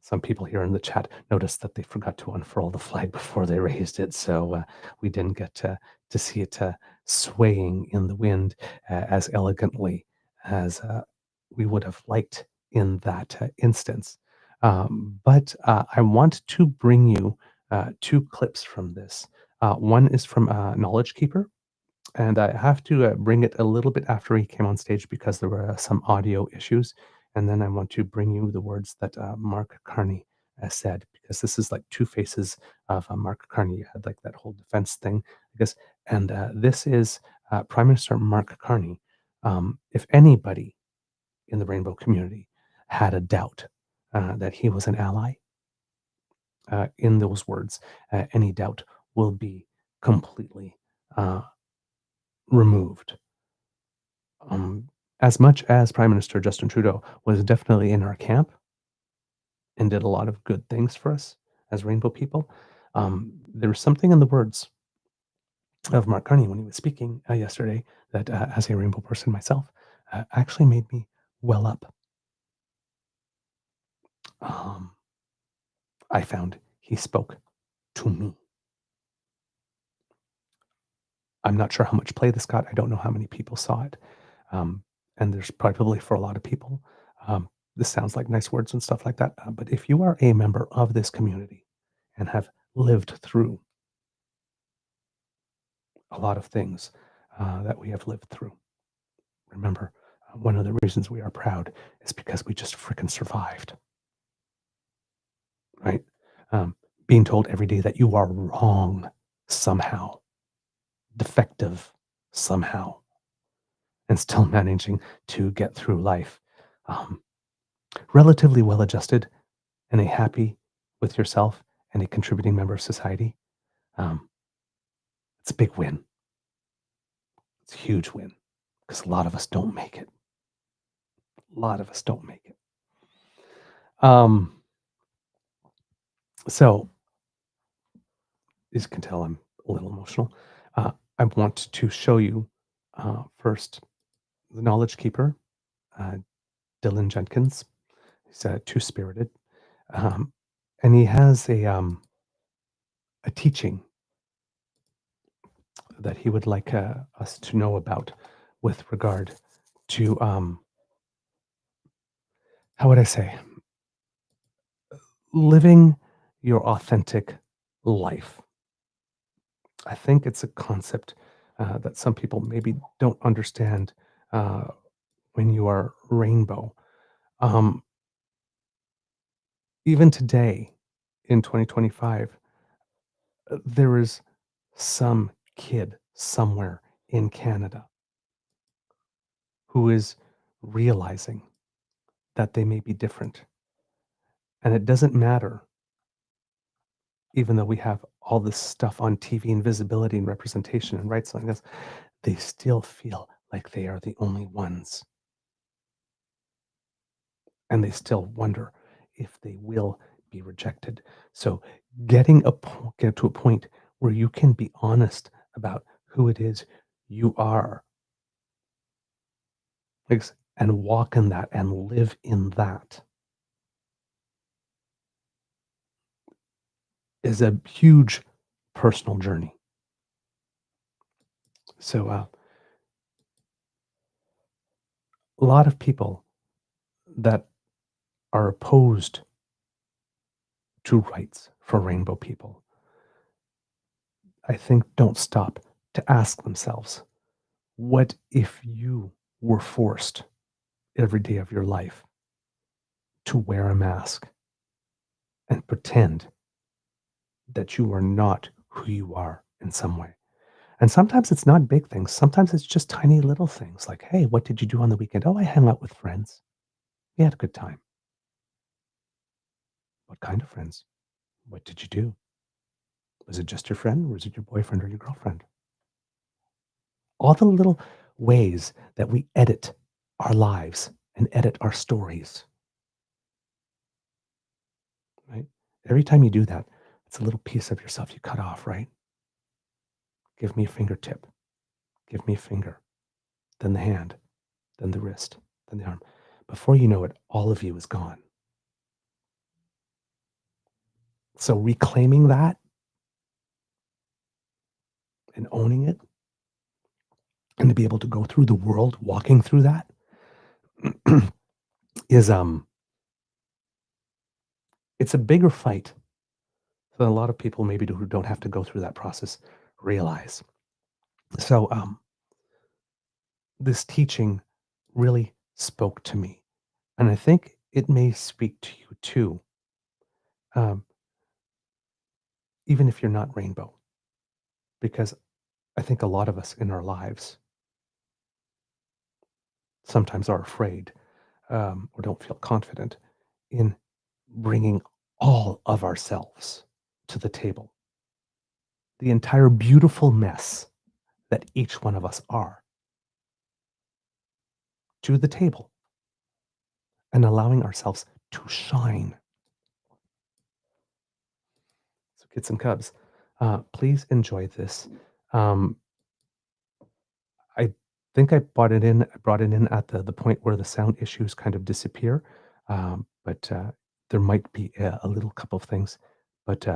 Some people here in the chat noticed that they forgot to unfurl the flag before they raised it, so we didn't get to see it swaying in the wind as elegantly as we would have liked in that instance. But I want to bring you two clips from this. One is from Knowledge Keeper, and I have to bring it a little bit after he came on stage because there were some audio issues. And then I want to bring you the words that Mark Carney said, because this is like two faces of Mark Carney. You had like that whole defense thing, I guess. And this is Prime Minister Mark Carney. If anybody in the rainbow community had a doubt that he was an ally, in those words, any doubt will be completely uh, removed. As much as Prime Minister Justin Trudeau was definitely in our camp and did a lot of good things for us as rainbow people, there was something in the words of Mark Carney when he was speaking yesterday that, as a rainbow person myself, actually made me well up. Um, I found he spoke to me. I'm not sure how much play this got. I don't know how many people saw it. Um, and there's probably for a lot of people, this sounds like nice words and stuff like that. But if you are a member of this community and have lived through a lot of things that we have lived through, remember, one of the reasons we are proud is because we just freaking survived, right? Um, Being told every day that you are wrong somehow, defective somehow, and still managing to get through life. Um, Relatively well adjusted and a happy with yourself and a contributing member of society. Um, it's a big win. It's a huge win because a lot of us don't make it. A lot of us don't make it. So, as you can tell, I'm a little emotional. I want to show you first the Knowledge Keeper, uh, Dylan Jenkins. He's two spirited, and he has a teaching that he would like us to know about with regard to how would I say, living your authentic life. I think it's a concept that some people maybe don't understand uh, when you are rainbow. Um, Even today in 2025, there is some kid somewhere in Canada who is realizing that they may be different. And it doesn't matter, even though we have all this stuff on TV and visibility and representation and rights like this, they still feel like they are the only ones. And they still wonder if they will be rejected. So get to a point where you can be honest about who it is you are, and walk in that and live in that is a huge personal journey. So a lot of people that are opposed to rights for rainbow people, I think, don't stop to ask themselves, what if you were forced every day of your life to wear a mask and pretend that you are not who you are in some way? And sometimes it's not big things. Sometimes it's just tiny little things like, hey, what did you do on the weekend? Oh, I hung out with friends. We had a good time. What kind of friends? What did you do? Was it just your friend? Or was it your boyfriend or your girlfriend? All the little ways that we edit our lives and edit our stories, right? Every time you do that, it's a little piece of yourself you cut off, right? Give me a fingertip. Give me a finger. Then the hand. Then the wrist. Then the arm. Before you know it, all of you is gone. So reclaiming that and owning it, and to be able to go through the world walking through that is it's a bigger fight than a lot of people maybe who don't have to go through that process realize. So this teaching really spoke to me, and I think it may speak to you too, um, even if you're not rainbow, because I think a lot of us in our lives sometimes are afraid or don't feel confident in bringing all of ourselves to the table, the entire beautiful mess that each one of us are, to the table, and allowing ourselves to shine. So kids and cubs, please enjoy this. I think I brought it in at the point where the sound issues kind of disappear, but there might be a little couple of things, but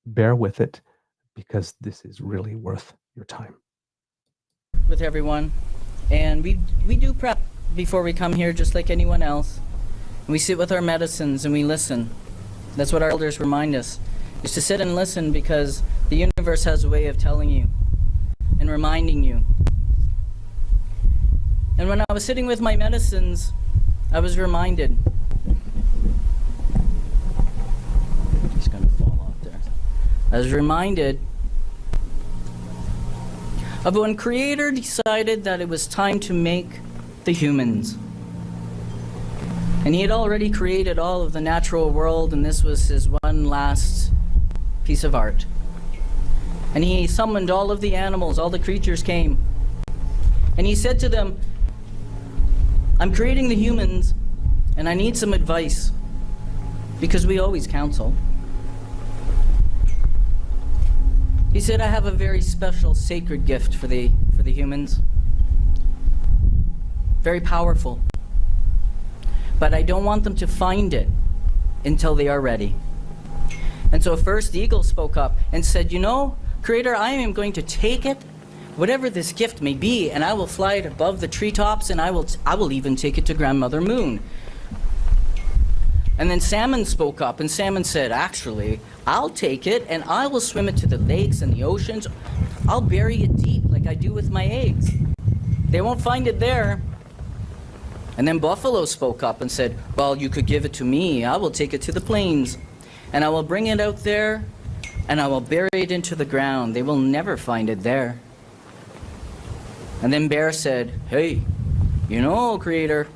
bear with it because this is really worth your time. With everyone, and we do prep before we come here just like anyone else. We sit with our medicines and we listen. That's what our elders remind us, is to sit and listen, because the universe has a way of telling you and reminding you. And when I was sitting with my medicines, I was reminded. He's gonna fall off there. I was reminded of when Creator decided that it was time to make the humans. And he had already created all of the natural world, and this was his one last piece of art. And he summoned all of the animals, all the creatures came. And he said to them, I'm creating the humans, and I need some advice, because we always counsel. He said, I have a very special sacred gift for the humans. Very powerful. But I don't want them to find it until they are ready. And so first the eagle spoke up and said, you know, Creator, I am going to take it, whatever this gift may be, and I will fly it above the treetops, and I will even take it to Grandmother Moon. And then Salmon spoke up, and Salmon said, actually, I'll take it, and I will swim it to the lakes and the oceans. I'll bury it deep like I do with my eggs. They won't find it there. And then Buffalo spoke up and said, well, you could give it to me. I will take it to the plains, and I will bring it out there, and I will bury it into the ground. They will never find it there. And then Bear said, hey, you know, Creator,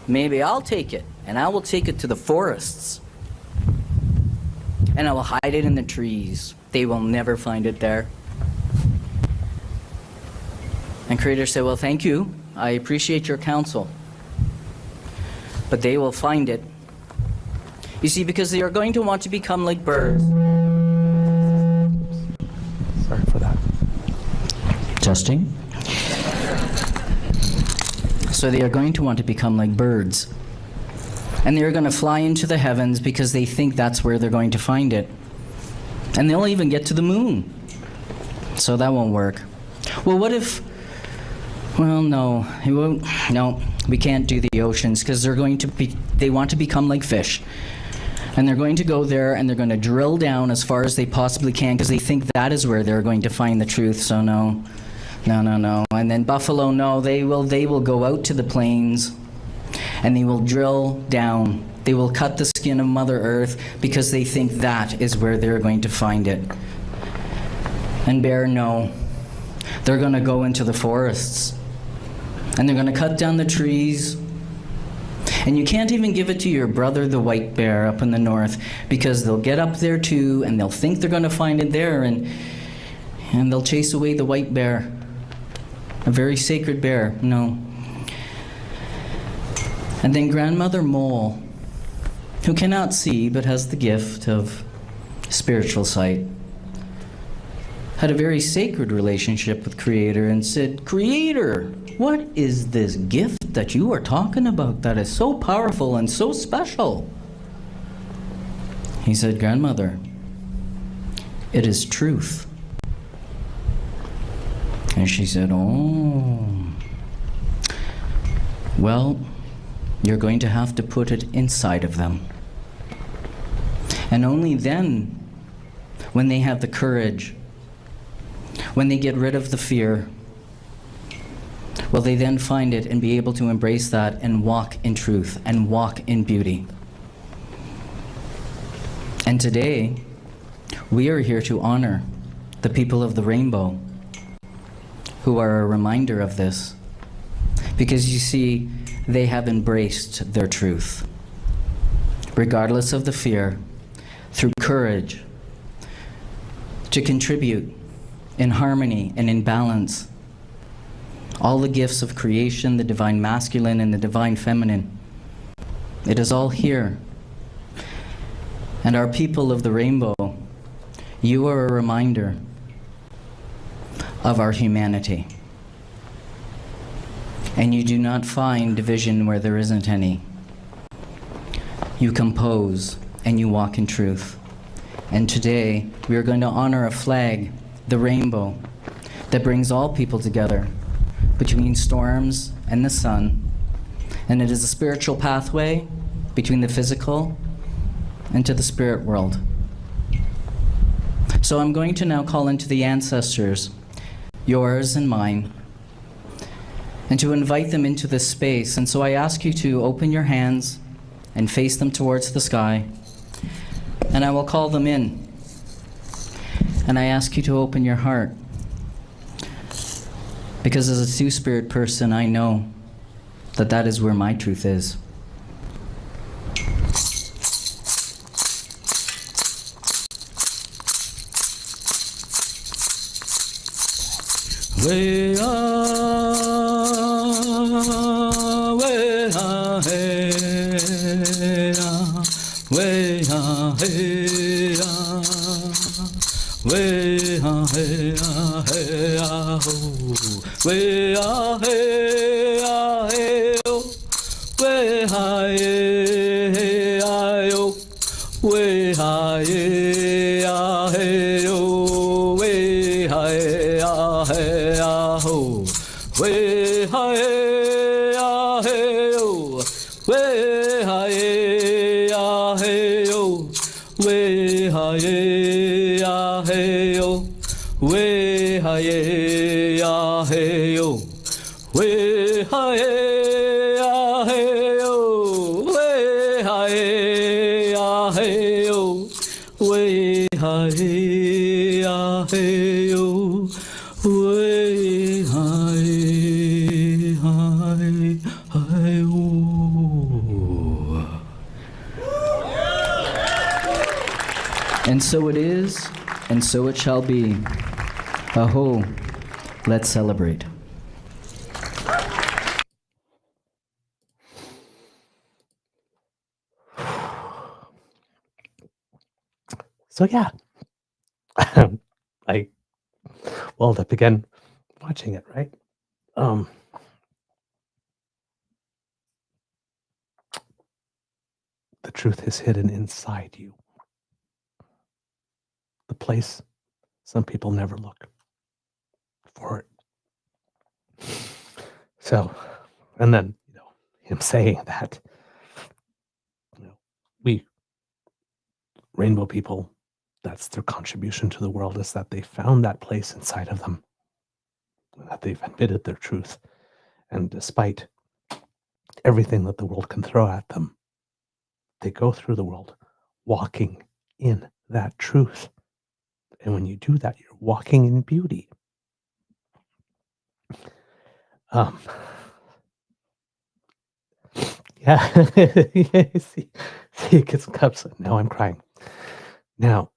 maybe I'll take it, and I will take it to the forests, and I will hide it in the trees. They will never find it there. And Creator said, well, thank you. I appreciate your counsel. But they will find it. You see, because they are going to want to become like birds. Sorry for that. Testing. So they are going to want to become like birds. And they're going to fly into the heavens because they think that's where they're going to find it. And they'll even get to the moon. So that won't work. Well, what if... Well, no, it won't. No, we can't do the oceans because they want to become like fish. And they're going to go there and they're going to drill down as far as they possibly can because they think that is where they're going to find the truth. So no. And then Buffalo, no, they will go out to the plains and they will drill down. They will cut the skin of Mother Earth because they think that is where they're going to find it. And Bear, no. They're going to go into the forests. And they're going to cut down the trees. And you can't even give it to your brother, the white bear, up in the north, because they'll get up there too, and they'll think they're going to find it there, and they'll chase away the white bear. A very sacred bear, no. And then Grandmother Mole, who cannot see but has the gift of spiritual sight, had a very sacred relationship with Creator and said, Creator, what is this gift that you are talking about that is so powerful and so special? He said, "Grandmother, it is truth." And she said, "Oh, well, you're going to have to put it inside of them. And only then, when they have the courage, when they get rid of the fear, will they then find it and be able to embrace that and walk in truth and walk in beauty." And today, we are here to honor the people of the rainbow who are a reminder of this. Because you see, they have embraced their truth. Regardless of the fear, through courage, to contribute in harmony and in balance. All the gifts of creation, the divine masculine and the divine feminine, it is all here. And our people of the rainbow, you are a reminder of our humanity. And you do not find division where there isn't any. You compose and you walk in truth. And today, we are going to honor a flag, the rainbow, that brings all people together between storms and the sun. And it is a spiritual pathway between the physical and to the spirit world. So I'm going to now call into the ancestors, yours and mine, and to invite them into this space. And so I ask you to open your hands and face them towards the sky, and I will call them in. And I ask you to open your heart, because as a two-spirit person, I know that that is where my truth is. Hey, And so it is, and so it shall be. Aho, let's celebrate. So yeah, I welled up again watching it, right? The truth is hidden inside you. The place some people never look for it. So, and then, him saying that, we rainbow people, that's their contribution to the world, is that they found that place inside of them, that they've admitted their truth. And despite everything that the world can throw at them, they go through the world walking in that truth. And when you do that, you're walking in beauty. Yeah. see, it gets cups. Now I'm crying. Now,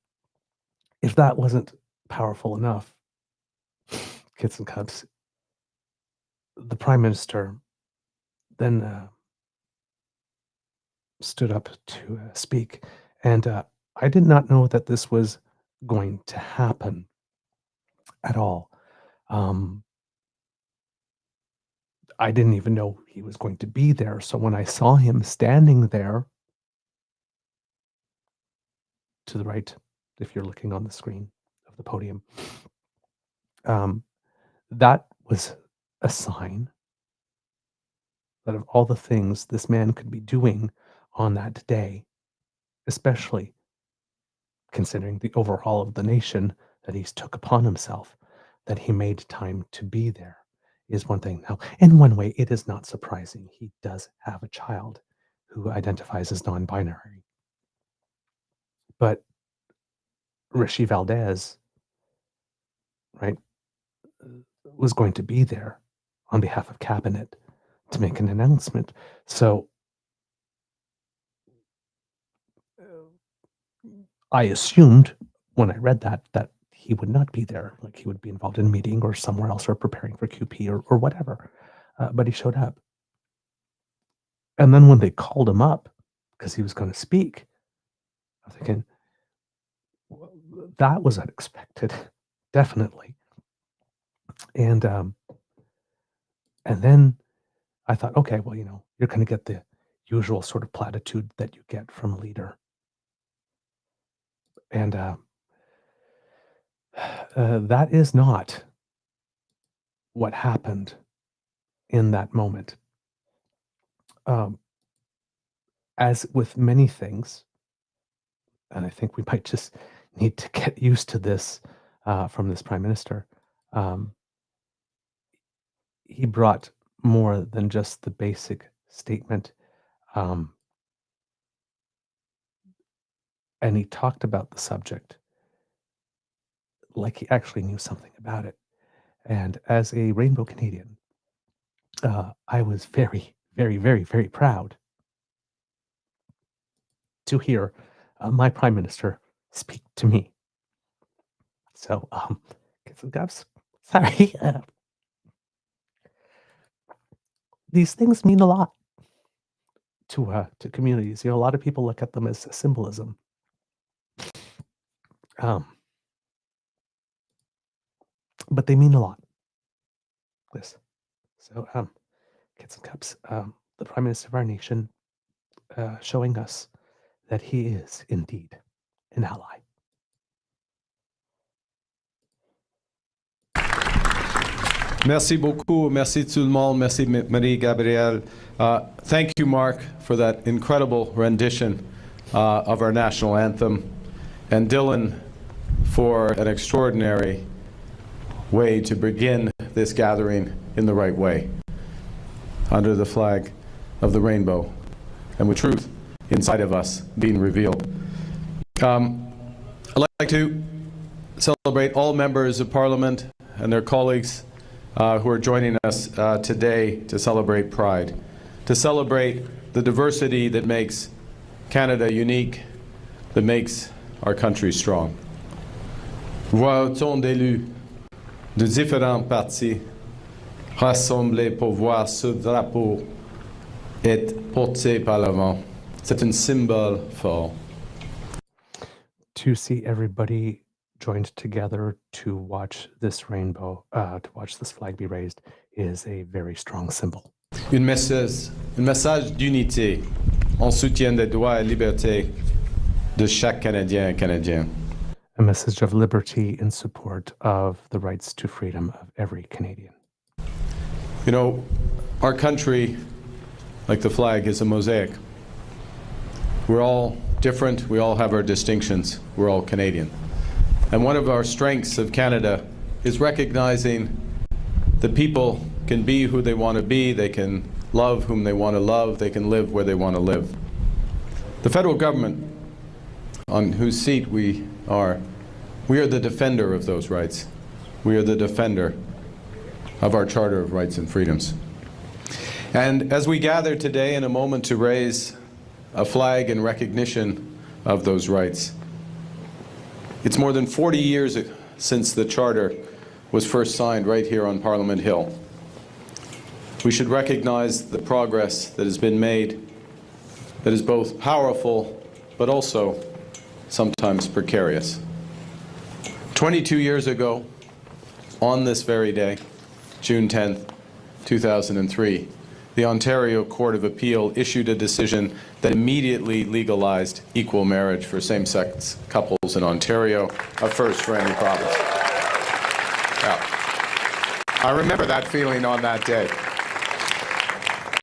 if that wasn't powerful enough, Kids and Cups, the Prime Minister then stood up to speak. And I did not know that this was going to happen at all. I didn't even know he was going to be there. So when I saw him standing there, to the right, if you're looking on the screen of the podium, that was a sign that of all the things this man could be doing on that day, especially considering the overhaul of the nation that he's took upon himself, that he made time to be there is one thing. Now, in one way, it is not surprising. He does have a child who identifies as non-binary. But Rishi Valdez, right, was going to be there on behalf of cabinet to make an announcement. So I assumed when I read that he would not be there, like he would be involved in a meeting or somewhere else or preparing for QP or whatever. But he showed up. And then when they called him up because he was going to speak, I'm thinking, well, that was unexpected, definitely. And then I thought, okay, well, you're going to get the usual sort of platitude that you get from a leader. And that is not what happened in that moment. As with many things, and I think we might just need to get used to this from this prime minister, he brought more than just the basic statement. And he talked about the subject like he actually knew something about it. And as a Rainbow Canadian, I was very, very, very, very proud to hear my prime minister speak to me. So, get some gubs. Sorry. These things mean a lot to communities. A lot of people look at them as symbolism. But they mean a lot. This. So, kids and cups, the Prime Minister of our nation showing us that he is indeed an ally. Merci beaucoup. Merci tout le monde. Merci Marie-Gabrielle. Thank you, Mark, for that incredible rendition of our national anthem, and Dylan for an extraordinary way to begin this gathering in the right way, under the flag of the rainbow, and with truth inside of us being revealed. I'd like to celebrate all members of Parliament and their colleagues who are joining us today to celebrate Pride, to celebrate the diversity that makes Canada unique, that makes our country strong. Vois autant d'élus de différents partis rassemblés pour voir ce drapeau être porté par le vent. C'est un symbole fort. To see everybody joined together to watch this rainbow, to watch this flag be raised, is a very strong symbol. Un message d'unité en soutien des droits et libertés de chaque Canadien et Canadienne. A message of liberty in support of the rights to freedom of every Canadian. You know, our country, like the flag, is a mosaic. We're all different, we all have our distinctions, we're all Canadian. And one of our strengths of Canada is recognizing that people can be who they want to be, they can love whom they want to love, they can live where they want to live. The federal government, on whose seat we are the defender of those rights. We are the defender of our Charter of Rights and Freedoms. And as we gather today in a moment to raise a flag in recognition of those rights, it's more than 40 years since the Charter was first signed right here on Parliament Hill. We should recognize the progress that has been made, that is both powerful but also sometimes precarious. 22 years ago, on this very day, June 10th, 2003, the Ontario Court of Appeal issued a decision that immediately legalized equal marriage for same-sex couples in Ontario, a first for any province. Yeah. I remember that feeling on that day.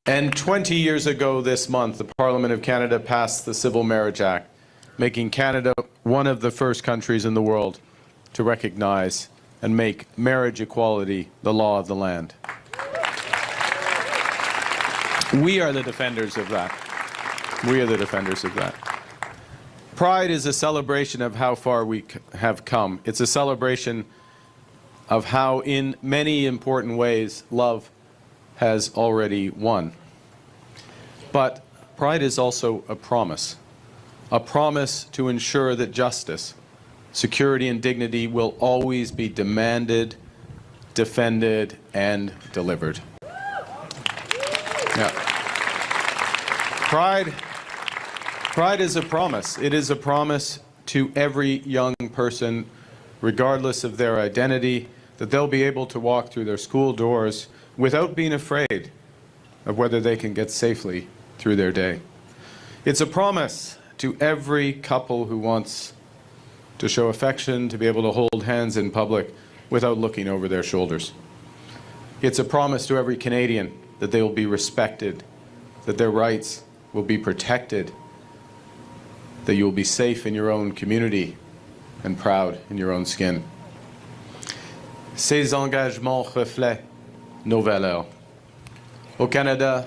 And 20 years ago this month, the Parliament of Canada passed the Civil Marriage Act, making Canada one of the first countries in the world to recognize and make marriage equality the law of the land. We are the defenders of that. We are the defenders of that. Pride is a celebration of how far we have come. It's a celebration of how, in many important ways, love has already won. But pride is also a promise to ensure that justice, security, and dignity will always be demanded, defended, and delivered. Yeah. Pride is a promise. It is a promise to every young person, regardless of their identity, that they'll be able to walk through their school doors without being afraid of whether they can get safely through their day. It's a promise to every couple who wants to show affection, to be able to hold hands in public without looking over their shoulders. It's a promise to every Canadian that they will be respected, that their rights will be protected, that you will be safe in your own community and proud in your own skin. Ces engagements reflètent nos valeurs. Au Canada,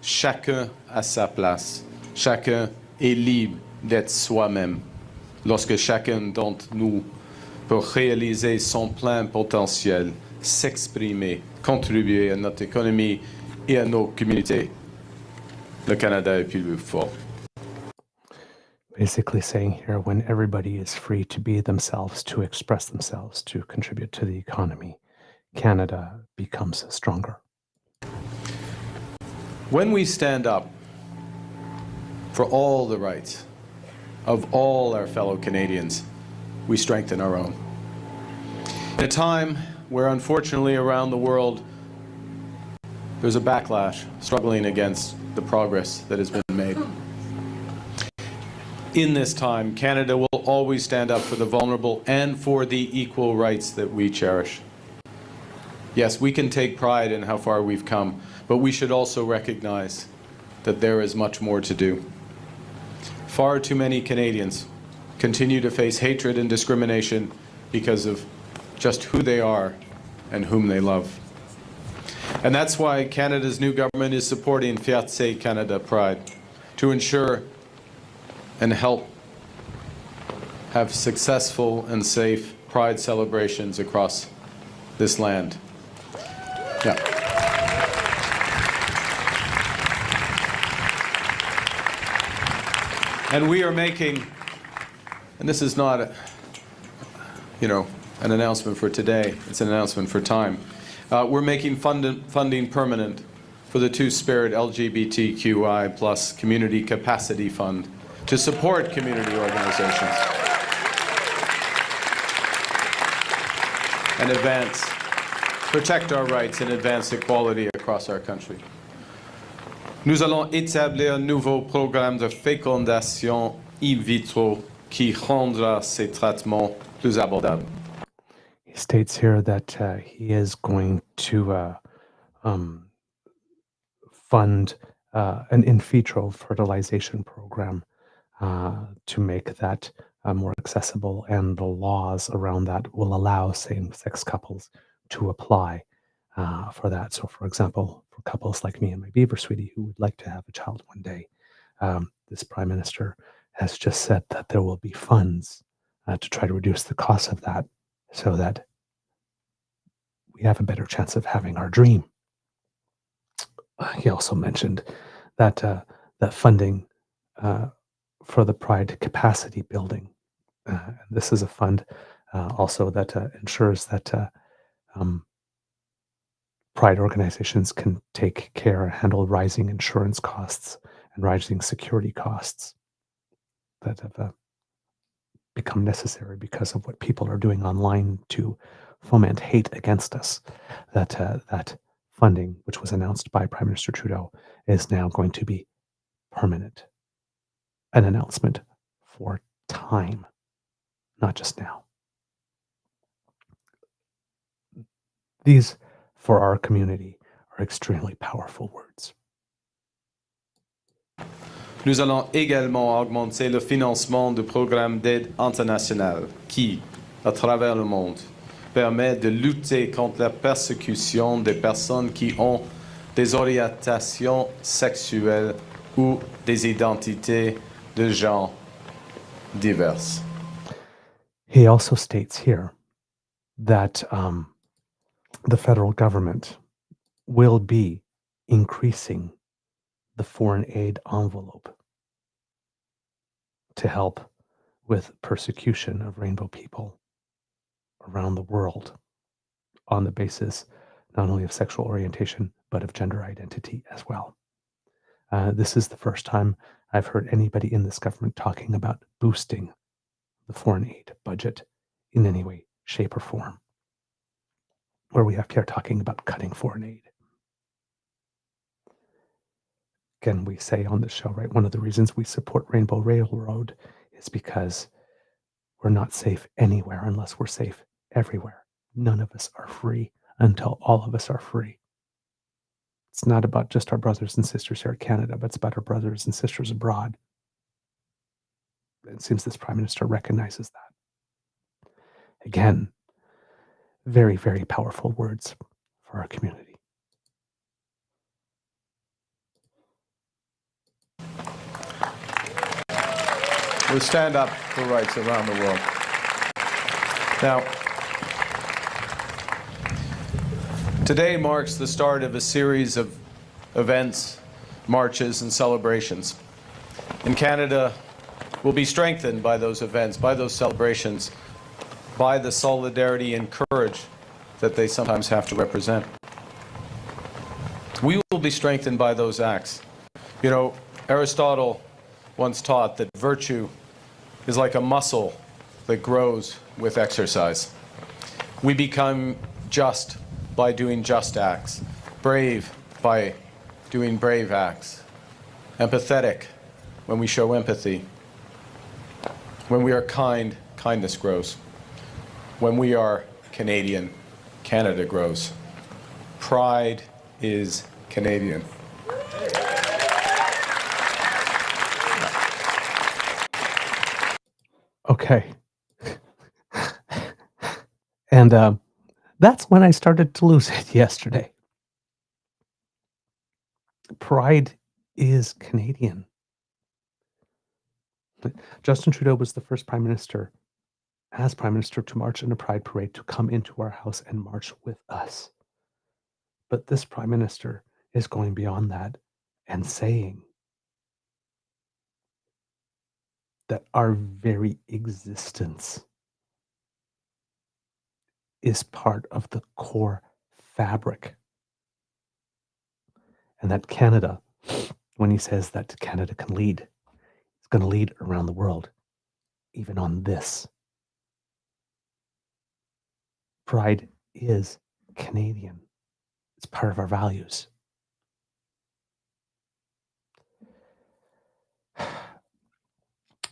chacun a sa place. Chacun est libre d'être soi-même. Lorsque chacun d'entre nous peut réaliser son plein potentiel, s'exprimer, contribuer à notre économie et à nos communautés, le Canada est plus fort. Basically saying here, when everybody is free to be themselves, to express themselves, to contribute to the economy, Canada becomes stronger. When we stand up for all the rights of all our fellow Canadians, we strengthen our own. In a time where, unfortunately, around the world, there's a backlash struggling against the progress that has been made. In this time, Canada will always stand up for the vulnerable and for the equal rights that we cherish. Yes, we can take pride in how far we've come, but we should also recognize that there is much more to do. Far too many Canadians continue to face hatred and discrimination because of just who they are and whom they love. And that's why Canada's new government is supporting Fierté Canada Pride, to ensure and help have successful and safe Pride celebrations across this land. Yeah. And we are making, and this is not, an announcement for today, it's an announcement for time. We're making funding permanent for the Two-Spirit LGBTQI plus Community Capacity Fund to support community organizations and protect our rights and advance equality across our country. Nous allons établir un nouveau programme de fécondation in vitro qui rendra ces traitements plus abordables. He states here that he is going to fund an in vitro fertilization program to make that more accessible, and the laws around that will allow same-sex couples to apply for that. So, for example, for couples like me and my beaver sweetie who would like to have a child one day, this Prime Minister has just said that there will be funds to try to reduce the cost of that so that we have a better chance of having our dream. He also mentioned that that funding for the Pride capacity building. This is a fund also that ensures that Pride organizations can take care and handle rising insurance costs and rising security costs that have become necessary because of what people are doing online to foment hate against us. That funding, which was announced by Prime Minister Trudeau, is now going to be permanent. An announcement for time, not just now. These, for our community, are extremely powerful words. Nous allons également augmenter le financement du programme d'aide internationale qui, à travers le monde, permet de lutter contre la persécution des personnes qui ont des orientations sexuelles ou des identités de genre diverses. He also states here that the federal government will be increasing the foreign aid envelope to help with persecution of Rainbow people around the world on the basis not only of sexual orientation, but of gender identity as well. This is the first time I've heard anybody in this government talking about boosting the foreign aid budget in any way, shape, or form, where we have here talking about cutting foreign aid. Again, we say on the show, right, one of the reasons we support Rainbow Railroad is because we're not safe anywhere unless we're safe everywhere. None of us are free until all of us are free. It's not about just our brothers and sisters here in Canada, but it's about our brothers and sisters abroad. It seems this Prime Minister recognizes that. Again, very, very powerful words for our community. We stand up for rights around the world. Now, today marks the start of a series of events, marches, and celebrations. In Canada, will be strengthened by those events, by those celebrations, by the solidarity and courage that they sometimes have to represent. We will be strengthened by those acts. You know, Aristotle once taught that virtue is like a muscle that grows with exercise. We become just by doing just acts, brave by doing brave acts, empathetic when we show empathy. When we are kind, kindness grows. When we are Canadian, Canada grows. Pride is Canadian. Okay. And that's when I started to lose it yesterday. Pride is Canadian. Justin Trudeau was the first Prime Minister, as Prime Minister, to march in a Pride parade, to come into our house and march with us. But this Prime Minister is going beyond that and saying that our very existence is part of the core fabric. And that Canada, when he says that Canada can lead, it's going to lead around the world, even on this. Pride is Canadian. It's part of our values.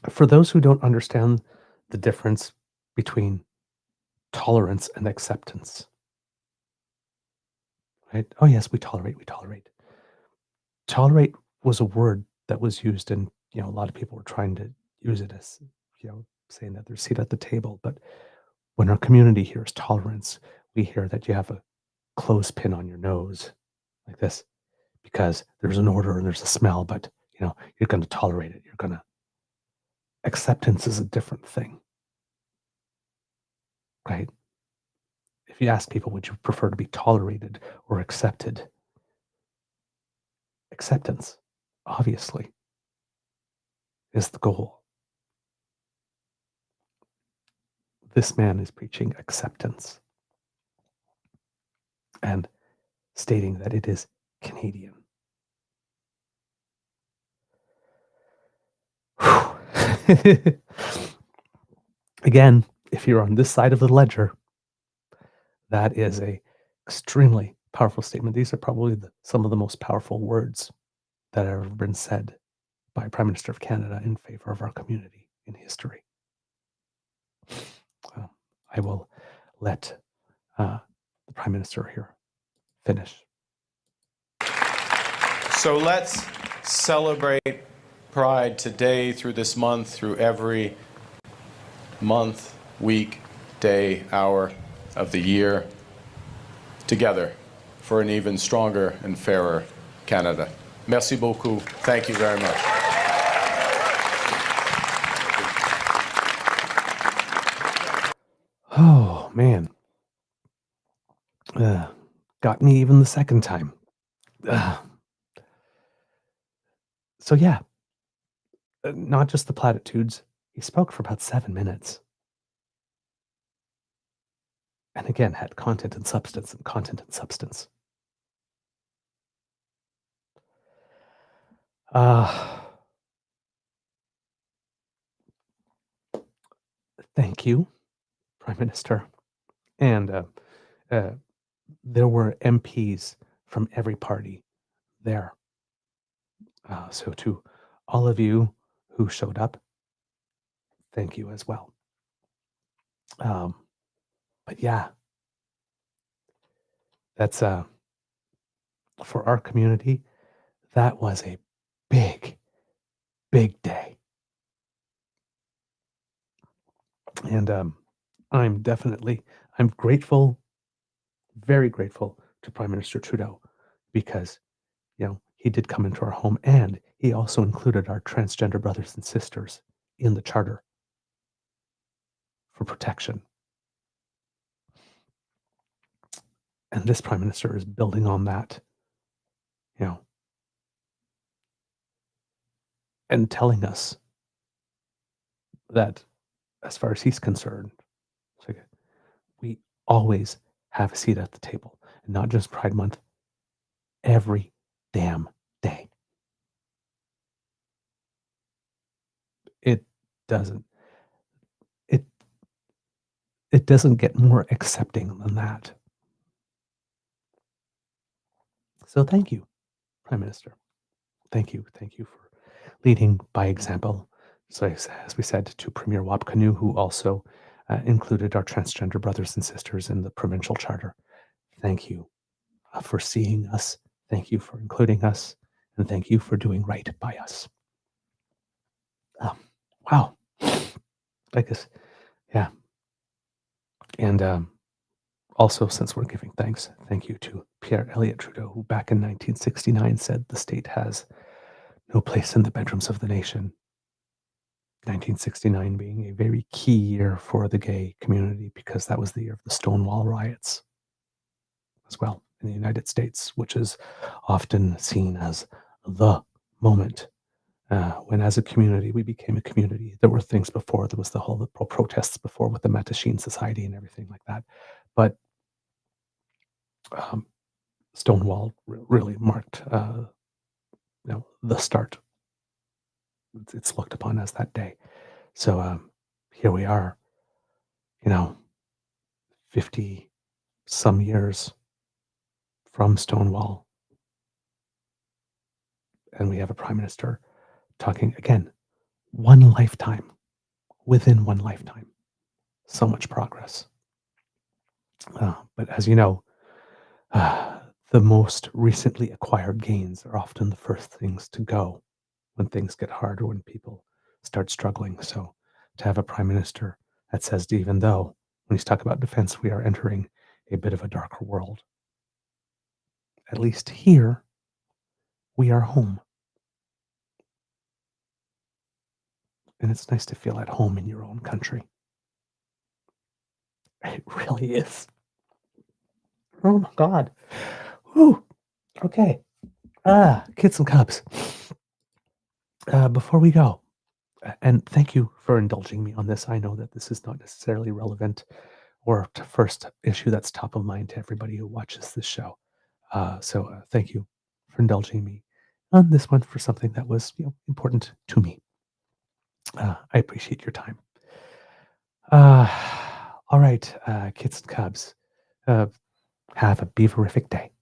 For those who don't understand the difference between tolerance and acceptance, right? Oh yes, we tolerate, we tolerate. Tolerate was a word that was used, and a lot of people were trying to use it as, saying that there's a seat at the table. But when our community hears tolerance, we hear that you have a clothespin on your nose like this because there's an order and there's a smell, but you're going to tolerate it. Acceptance is a different thing, right? If you ask people, would you prefer to be tolerated or accepted? Acceptance, obviously, is the goal. This man is preaching acceptance and stating that it is Canadian. Again, if you're on this side of the ledger, that is a extremely powerful statement. These are probably some of the most powerful words that have ever been said by Prime Minister of Canada in favor of our community in history. I will let the Prime Minister here finish. So let's celebrate Pride today, through this month, through every month, week, day, hour of the year, together for an even stronger and fairer Canada. Merci beaucoup. Thank you very much. Oh, man. Got me even the second time. So, yeah, not just the platitudes. He spoke for about 7 minutes. And again, had content and substance and content and substance. Thank you, Prime Minister. And there were MPs from every party there. So to all of you who showed up, thank you as well. But yeah, that's for our community, that was a big, big day. And I'm grateful, very grateful to Prime Minister Trudeau, because, he did come into our home, and he also included our transgender brothers and sisters in the charter for protection. And this Prime Minister is building on that, and telling us that, as far as he's concerned, we always have a seat at the table, and not just Pride Month, every damn day. It doesn't get more accepting than that. So thank you, Prime Minister. Thank you for leading by example. So as we said, to Premier Wapkanu, who also included our transgender brothers and sisters in the provincial charter. Thank you for seeing us. Thank you for including us. And thank you for doing right by us. Wow. I guess, yeah. And also, since we're giving thanks, thank you to Pierre Elliott Trudeau, who back in 1969 said the state has no place in the bedrooms of the nation. 1969 being a very key year for the gay community, because that was the year of the Stonewall riots as well in the United States, which is often seen as the moment when, as a community, we became a community. There were things before. There was the protests before with the Mattachine Society and everything like that. But Stonewall really marked the start. It's looked upon as that day. So here we are, 50 some years from Stonewall. And we have a Prime Minister talking, again, one lifetime, within one lifetime. So much progress. But as you know, the most recently acquired gains are often the first things to go when things get hard or when people start struggling. So to have a Prime Minister that says, even though when he's talking about defense, we are entering a bit of a darker world, at least here, we are home. And it's nice to feel at home in your own country. It really is. Oh my God. Whew. Okay. Kids and cubs. Before we go, and thank you for indulging me on this. I know that this is not necessarily relevant or first issue that's top of mind to everybody who watches this show. So thank you for indulging me on this one for something that was important to me. I appreciate your time. All right, kids and cubs, have a beaverific day.